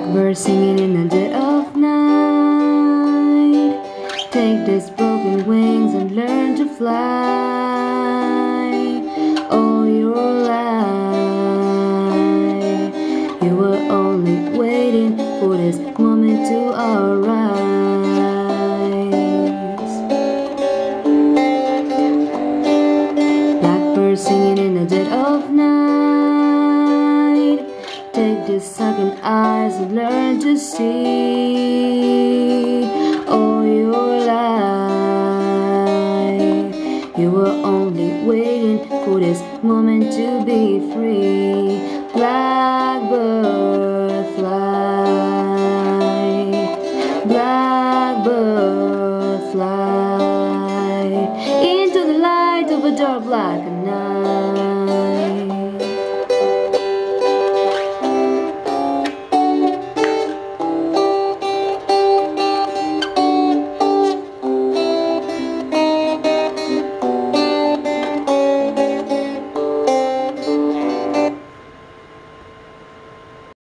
Blackbird singing in the dead of night. Take these broken wings and learn to fly. All your life you were only waiting for this moment to arise. Blackbird singing in the dead of night. Take these sunken eyes and learn to see. All your life you were only waiting for this moment to be free. Blackbird fly, blackbird fly into the light of a dark black night.